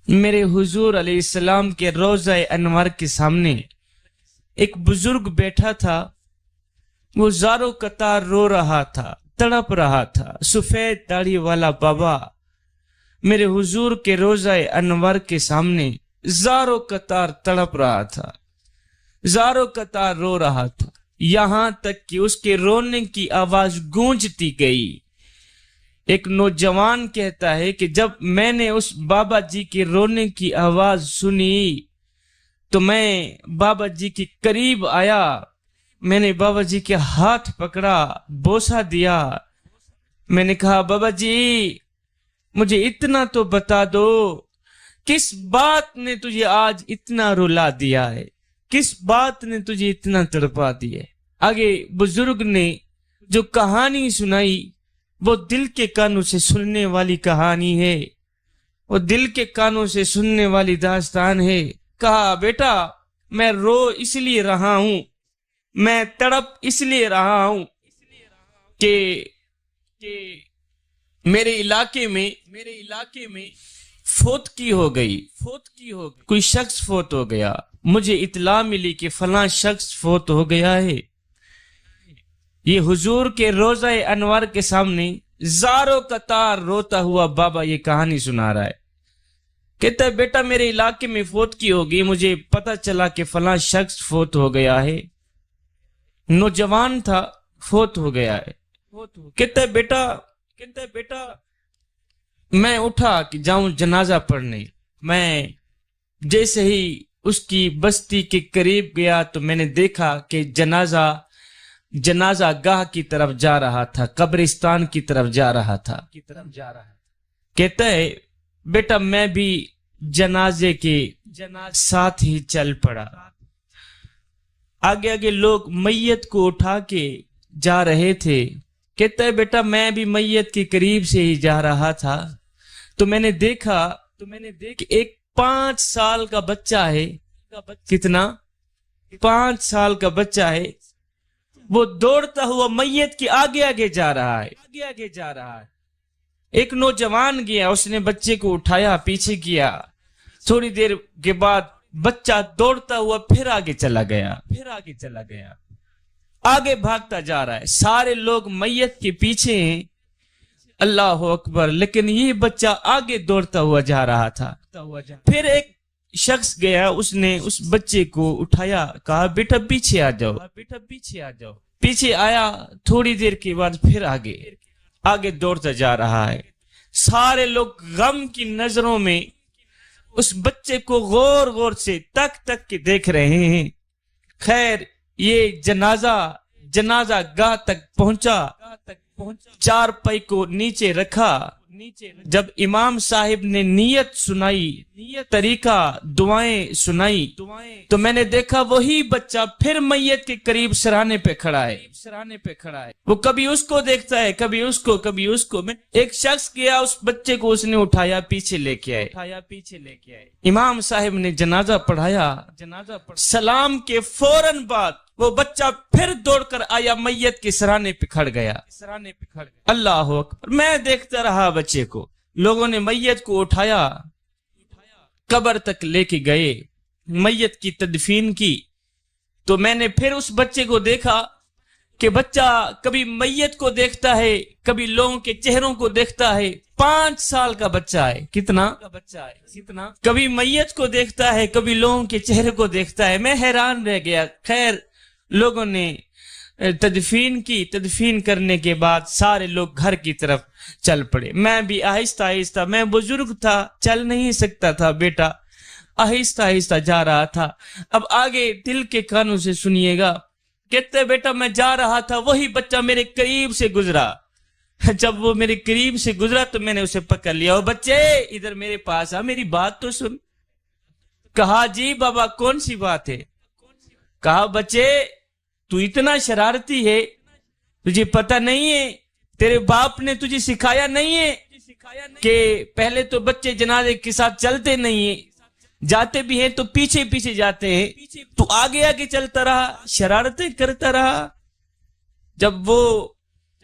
میرے حضور علیہ السلام کے روضہ انور کے سامنے ایک بزرگ بیٹھا تھا. وہ زاروں قطار رو رہا تھا، تڑپ رہا تھا. سفید داڑھی والا بابا میرے حضور کے روضہ انور کے سامنے زاروں قطار تڑپ رہا تھا، زاروں قطار رو رہا تھا، یہاں تک کہ اس کے رونے کی آواز گونجتی گئی. ایک نوجوان کہتا ہے کہ جب میں نے اس بابا جی کے رونے کی آواز سنی تو میں بابا جی کے قریب آیا. میں نے بابا جی کے ہاتھ پکڑا، بوسہ دیا. میں نے کہا بابا جی مجھے اتنا تو بتا دو، کس بات نے تجھے آج اتنا رلا دیا ہے، کس بات نے تجھے اتنا تڑپا دیا ہے. آگے بزرگ نے جو کہانی سنائی وہ دل کے کانوں سے سننے والی کہانی ہے، وہ دل کے کانوں سے سننے والی داستان ہے. کہا بیٹا میں رو اس لیے رہا ہوں، میں تڑپ اس لیے رہا ہوں کہ میرے علاقے میں فوت کی ہو گئی، کوئی شخص فوت ہو گیا. مجھے اطلاع ملی کہ فلاں شخص فوت ہو گیا ہے. یہ حضور کے روضہ انور کے سامنے زاروں قطار روتا ہوا بابا یہ کہانی سنا رہا ہے. کہتا ہے بیٹا میرے علاقے میں فوت کی ہوگی، مجھے پتا چلا کہ فلاں شخص فوت ہو گیا ہے. نوجوان تھا، فوت ہو گیا ہے. کہتا ہے بیٹا میں اٹھا کہ جاؤں جنازہ پڑھنے. میں جیسے ہی اس کی بستی کے قریب گیا تو میں نے دیکھا کہ جنازہ گاہ کی طرف جا رہا تھا، قبرستان کی طرف جا رہا تھا. کہتا ہے بیٹا میں بھی جنازے کے ساتھ ہی چل پڑا. آگے لوگ میت کو اٹھا کے جا رہے تھے. کہتا ہے بیٹا میں بھی میت کے قریب سے ہی جا رہا تھا تو میں نے دیکھا کہ ایک 5 سال کا بچہ ہے. کتنا؟ 5 سال کا بچہ ہے. وہ دوڑتا ہوا میت کے آگے جا رہا ہے. ایک نوجوان گیا، اس نے بچے کو اٹھایا، پیچھے کیا. تھوڑی دیر کے بعد بچہ دوڑتا ہوا پھر آگے چلا گیا، آگے بھاگتا جا رہا ہے. سارے لوگ میت کے پیچھے ہیں، اللہ اکبر، لیکن یہ بچہ آگے دوڑتا ہوا جا رہا تھا. پھر ایک شخص گیا، اس نے اس بچے کو اٹھایا، کہا بیٹا پیچھے آ جاؤ. پیچھے آیا، تھوڑی دیر کے بعد پھر آگے دوڑتا جا رہا ہے. سارے لوگ غم کی نظروں میں اس بچے کو غور سے تک کے دیکھ رہے ہیں. خیر یہ جنازہ گاہ تک پہنچا. 4 پائی کو نیچے رکھا. جب امام صاحب نے نیت سنائی، طریقہ دعائیں سنائی تو میں نے دیکھا وہی بچہ پھر میت کے قریب سرانے پہ کھڑا ہے. وہ کبھی اس کو دیکھتا ہے، کبھی اس کو. میں ایک شخص گیا، اس بچے کو اس نے اٹھایا، پیچھے لے کے آئے. امام صاحب نے جنازہ پڑھایا. سلام کے فوراً بعد وہ بچہ پھر دوڑ کر آیا، میت کے سرانے پہ کھڑ گیا. اللہ اکبر. میں دیکھتا رہا بچے کو. لوگوں نے میت کو اٹھایا، قبر تک لے کے گئے، میت کی تدفین کی. تو میں نے پھر اس بچے کو دیکھا کہ بچہ کبھی میت کو دیکھتا ہے، کبھی لوگوں کے چہروں کو دیکھتا ہے. 5 سال کا بچہ ہے. کتنا؟ کبھی میت کو دیکھتا ہے، کبھی لوگوں کے چہرے کو دیکھتا ہے. میں حیران رہ گیا. خیر لوگوں نے تدفین کی. تدفین کرنے کے بعد سارے لوگ گھر کی طرف چل پڑے. میں بھی آہستہ، میں بزرگ تھا، چل نہیں سکتا تھا بیٹا، آہستہ جا رہا تھا. اب آگے دل کے کانوں سے سنیے گا. کہتے بیٹا میں جا رہا تھا، وہی بچہ میرے قریب سے گزرا. جب وہ میرے قریب سے گزرا تو میں نے اسے پکڑ لیا. اور بچے ادھر میرے پاس آ، میری بات تو سن. کہا جی بابا کون سی بات ہے؟ کہا بچے تو اتنا شرارتی ہے، تجھے پتہ نہیں ہے، تیرے باپ نے تجھے سکھایا نہیں ہے کہ پہلے تو بچے جنازے کے ساتھ چلتے نہیں ہیں، جاتے بھی ہیں تو پیچھے جاتے ہیں. تو آگے چلتا رہا، شرارتیں کرتا رہا. جب وہ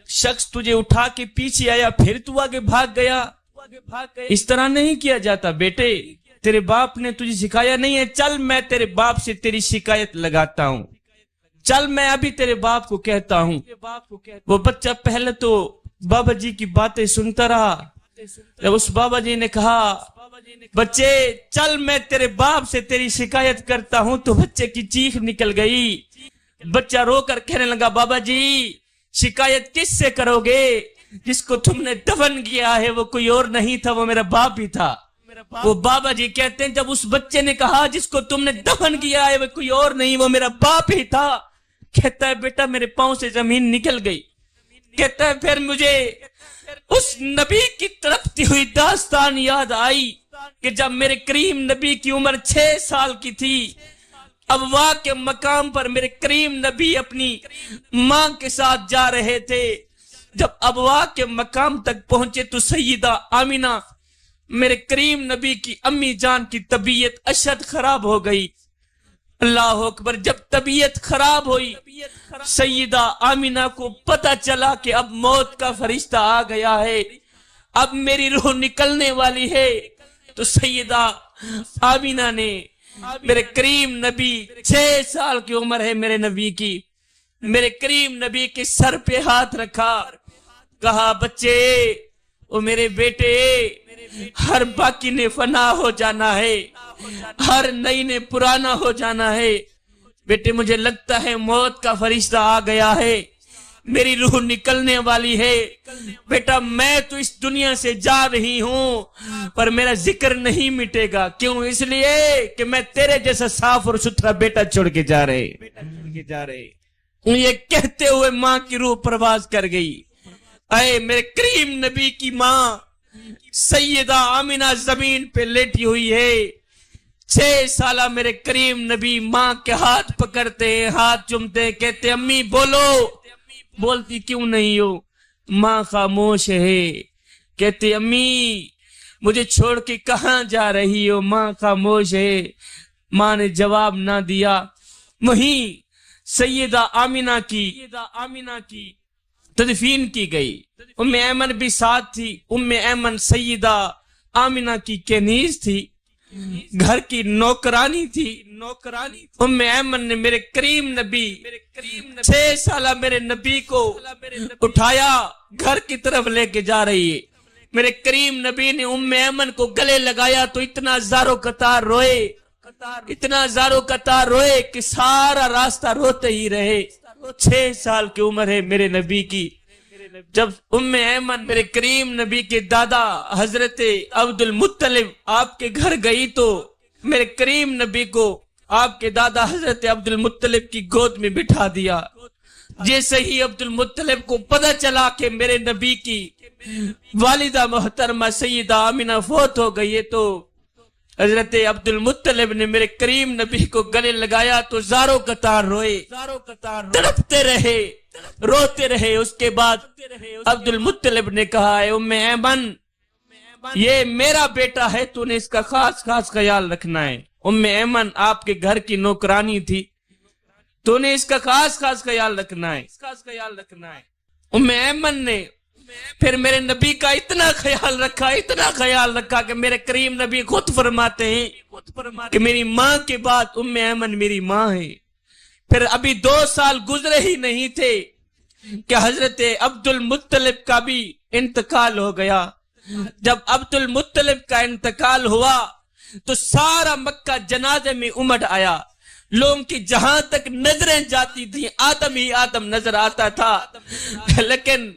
شخص تجھے اٹھا کے پیچھے آیا پھر تو آگے بھاگ گیا. اس طرح نہیں کیا جاتا بیٹے. تیرے باپ نے تجھے سکھایا نہیں ہے، چل میں تیرے باپ سے تیری شکایت لگاتا ہوں، چل میں ابھی تیرے باپ کو کہتا ہوں۔ وہ بچہ پہلے تو بابا جی کی باتیں سنتا رہا، جب اس بابا جی نے کہا بچے چل میں تیرے باپ سے تیری شکایت کرتا ہوں، تو بچے کی چیخ نکل گئی۔ بچہ رو کر کہنے لگا بابا جی شکایت کس سے کرو گے؟ جس کو تم نے دفن کیا ہے وہ کوئی اور نہیں تھا، وہ میرا باپ ہی تھا۔ وہ بابا جی کہتے ہیں جب اس بچے نے کہا جس کو تم نے دفن کیا ہے وہ کوئی اور نہیں، وہ میرا باپ ہی تھا، کہتا ہے بیٹا میرے پاؤں سے زمین نکل گئی۔ کہتا ہے پھر مجھے اس نبی کی تڑپتی ہوئی داستان یاد آئی کہ جب میرے کریم نبی کی عمر 6 سال کی تھی، ابوا کے مقام پر میرے کریم نبی اپنی ماں کے ساتھ جا رہے تھے۔ جب ابوا کے مقام تک پہنچے تو سیدہ آمینہ میرے کریم نبی کی امی جان کی طبیعت اشد خراب ہو گئی۔ اللہ اکبر، جب طبیعت خراب ہوئی سیدہ آمینہ کو پتہ چلا کہ اب موت کا فرشتہ آ گیا ہے، اب میری روح نکلنے والی ہے، تو سیدہ آمینہ نے میرے کریم نبی 6 سال کی عمر ہے میرے نبی کی، میرے کریم نبی کے سر پہ ہاتھ رکھا، کہا بچے او میرے بیٹے، ہر باقی نے فنا ہو جانا ہے، ہر نئی نے پرانا ہو جانا ہے، بیٹے مجھے لگتا ہے موت کا فرشتہ آ گیا ہے، میری روح نکلنے والی ہے، بیٹا میں تو اس دنیا سے جا رہی ہوں پر میرا ذکر نہیں مٹے گا، کیوں؟ اس لیے کہ میں تیرے جیسا صاف اور ستھرا بیٹا چھوڑ کے جا رہے۔ یہ کہتے ہوئے ماں کی روح پرواز کر گئی۔ اے میرے کریم نبی کی ماں سیدہ آمینہ زمین پہ لیٹی ہوئی ہے، 6 سالہ میرے کریم نبی ماں کے ہاتھ پکڑتے ہیں، ہاتھ چومتے ہیں، کہتے امی بولو، بولتی کیوں نہیں ہو؟ ماں خاموش ہے، کہتے امی مجھے چھوڑ کے کہاں جا رہی ہو؟ ماں خاموش ہے، ماں نے جواب نہ دیا۔ وہیں سیدہ آمینہ کی تدفین کی گئی، ام ایمن بھی ساتھ تھی۔ ام ایمن سیدہ آمینہ کی کنیز تھی، گھر کی نوکرانی تھی۔ ام ایمن نے میرے کریم نبی 6 سالہ میرے نبی کو اٹھایا، گھر کی طرف لے کے جا رہی ہے۔ میرے کریم نبی نے ام ایمن کو گلے لگایا تو اتنا زارو قطار روئے کہ سارا راستہ روتے ہی رہے۔ 6 سال کی عمر ہے میرے نبی کی۔ جب ام ایمن میرے کریم نبی کے دادا حضرت عبد المطلب آپ کے گھر گئی تو میرے کریم نبی کو آپ کے دادا حضرت عبد المطلب کی گود میں بٹھا دیا۔ جیسے ہی عبد المطلب کو پتہ چلا کہ میرے نبی کی والدہ محترمہ سیدہ آمینہ فوت ہو گئی ہے تو حضرت عبد المطلب نے میرے کریم نبی کو گلے لگایا تو زارو قطار روئے، تڑپتے رہے، روتے رہے۔ اس کے بعد عبد المطلب نے کہا اے ام ایمن یہ میرا بیٹا ہے، تو نے اس کا خاص خیال رکھنا ہے۔ ام ایمن آپ کے گھر کی نوکرانی تھی، تو نے اس کا خاص خیال رکھنا ہے۔ ام ایمن نے پھر میرے نبی کا اتنا خیال رکھا کہ میرے کریم نبی خود فرماتے ہیں کہ میری ماں کے بعد ام ایمن میری ماں ہے۔ پھر ابھی 2 سال گزرے ہی نہیں تھے کہ حضرت عبد المطلب کا بھی انتقال ہو گیا۔ جب عبد المطلب کا انتقال ہوا تو سارا مکہ جنازے میں امڑ آیا، لوگوں کی جہاں تک نظریں جاتی تھیں آدم ہی آدم نظر آتا تھا، لیکن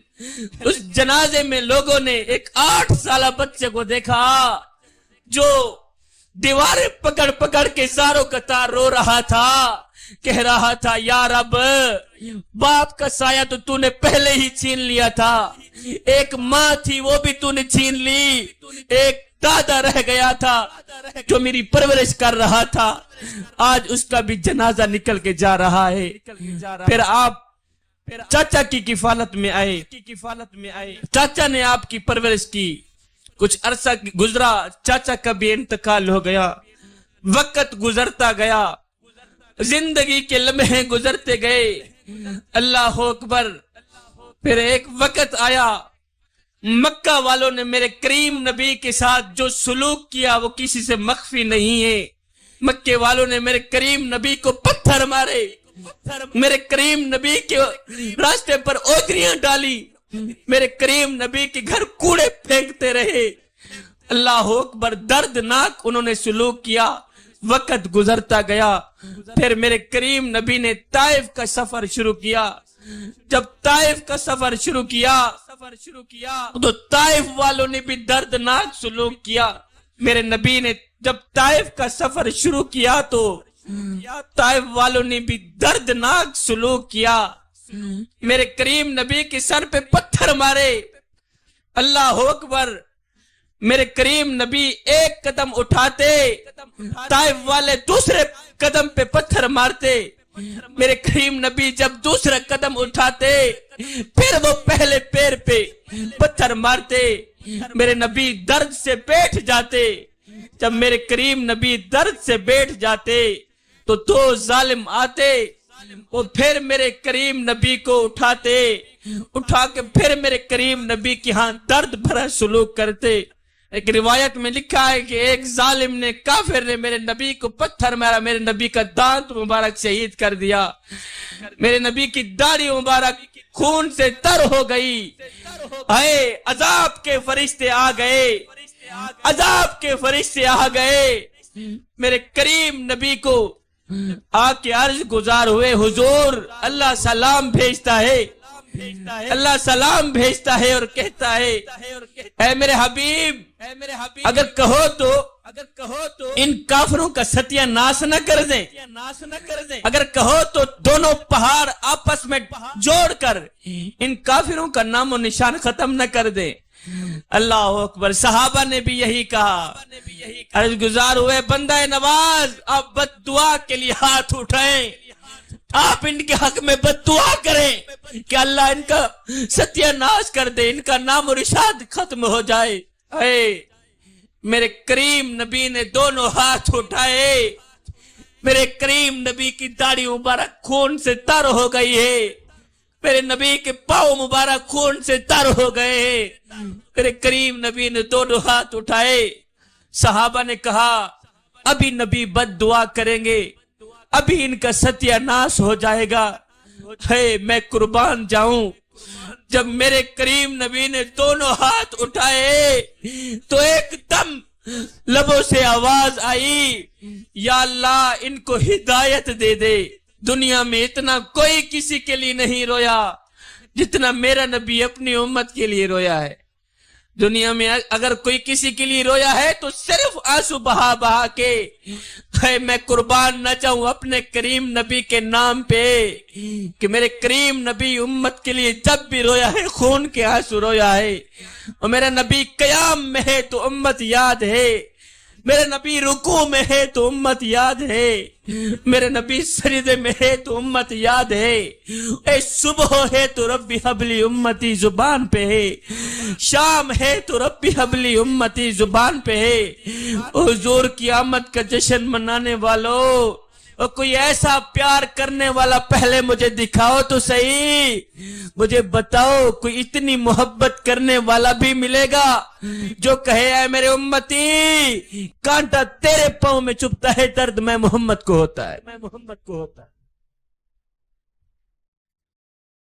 اس جنازے میں لوگوں نے ایک 8 سالہ بچے کو دیکھا جو دیواریں پکڑ کے زارو قطار رو رہا تھا، کہہ رہا تھا یا رب باپ کا سایہ تو تو نے پہلے ہی چھین لیا تھا، ایک ماں تھی وہ بھی تو نے چھین لی، ایک دادا رہ گیا تھا جو میری پرورش کر رہا تھا، آج اس کا بھی جنازہ نکل کے جا رہا ہے۔ پھر آپ چاچا کی کفالت میں آئے، چاچا نے آپ کی پرورش کی، کچھ عرصہ گزرا، چاچا کا بھی انتقال ہو گیا، وقت گزرتا گیا، زندگی کے لمحے گزرتے گئے، اللہ اکبر۔ پھر ایک وقت آیا مکہ والوں نے میرے کریم نبی کے ساتھ جو سلوک کیا وہ کسی سے مخفی نہیں ہے. مکے والوں نے میرے کریم نبی کو پتھر مارے, میرے کریم نبی کے راستے پر اوگریاں ڈالی, میرے کریم نبی کے گھر کوڑے پھینکتے رہے. اللہ اکبر, دردناک انہوں نے سلوک کیا. وقت گزرتا گیا, پھر میرے کریم نبی نے طائف کا سفر شروع کیا. جب طائف کا سفر شروع کیا تو طائف والوں نے بھی دردناک سلوک کیا. میرے نبی نے جب طائف کا سفر شروع کیا تو طائف والوں نے بھی دردناک سلوک کیا. میرے کریم نبی کے سر پہ پتھر مارے. اللہ اکبر, میرے کریم نبی ایک قدم اٹھاتے, طائف والے دوسرے قدم پہ پتھر مارتے. میرے کریم نبی جب دوسرا قدم اٹھاتے پھر وہ پہلے پیر پہ پتھر مارتے. میرے نبی درد سے بیٹھ جاتے. جب میرے کریم نبی درد سے بیٹھ جاتے تو دو ظالم آتے, وہ پھر میرے کریم نبی کو اٹھاتے, اٹھا کے پھر میرے کریم نبی کی ہاں درد بھرا سلوک کرتے. ایک روایت میں لکھا ہے کہ ایک ظالم نے, کافر نے میرے نبی کو پتھر مارا, میرے نبی کا دانت مبارک شہید کر دیا. میرے نبی کی داڑھی مبارک خون سے تر ہو گئی. اے عذاب کے فرشتے آ گئے, عذاب کے فرشتے آ گئے. میرے کریم نبی کو آ کے عرض گزار ہوئے, حضور اللہ سلام بھیجتا ہے, اللہ سلام بھیجتا ہے اور کہتا ہے اے میرے حبیب, اگر کہو تو ان کافروں کا ستیہ ناش نہ کر دیں, اگر کہو تو دونوں پہاڑ آپس میں جوڑ کر ان کافروں کا نام و نشان ختم نہ کر دیں. اللہ اکبر. صحابہ نے بھی یہی کہا. عرض گزار ہوئے, بندہ نواز آپ بد دعا کے لیے ہاتھ اٹھائیں, آپ ان کے حق میں بد دعا کریں کہ اللہ ان کا ستیہ ناش کر دے, ان کا نام و نشان ختم ہو جائے. اے میرے کریم نبی نے دونوں ہاتھ اٹھائے. میرے کریم نبی کی داڑھی مبارک خون سے تر ہو گئی ہے, میرے نبی کے پاؤں مبارک خون سے تر ہو گئے. میرے کریم نبی نے دونوں ہاتھ اٹھائے. صحابہ نے کہا ابھی نبی بد دعا کریں گے, ابھی ان کا ستیہ ناش ہو جائے گا. ہے میں قربان جاؤں. جب میرے کریم نبی نے دونوں ہاتھ اٹھائے تو ایک دم لبوں سے آواز آئی, یا اللہ ان کو ہدایت دے دے. دنیا میں اتنا کوئی کسی کے لیے نہیں رویا جتنا میرا نبی اپنی امت کے لیے رویا ہے. دنیا میں اگر کوئی کسی کے لیے رویا ہے تو صرف آنسو بہا بہا کے. میں قربان نہ جاؤں اپنے کریم نبی کے نام پہ کہ میرے کریم نبی امت کے لیے جب بھی رویا ہے خون کے آنسو رویا ہے. اور میرا نبی قیام میں ہے تو امت یاد ہے, میرے نبی رکوع میں ہے تو امت یاد ہے, میرے نبی سجدے میں ہے تو امت یاد ہے. اے صبح ہے تو ربی حبلی امتی زبان پہ ہے, شام ہے تو ربی حبلی امتی زبان پہ ہے. حضور کی آمد کا جشن منانے والوں, اور کوئی ایسا پیار کرنے والا پہلے مجھے دکھاؤ تو صحیح, مجھے بتاؤ کوئی اتنی محبت کرنے والا بھی ملے گا جو کہے اے میرے امتی کانٹا تیرے پاؤں میں چبھتا ہے, درد میں محمد کو ہوتا ہے.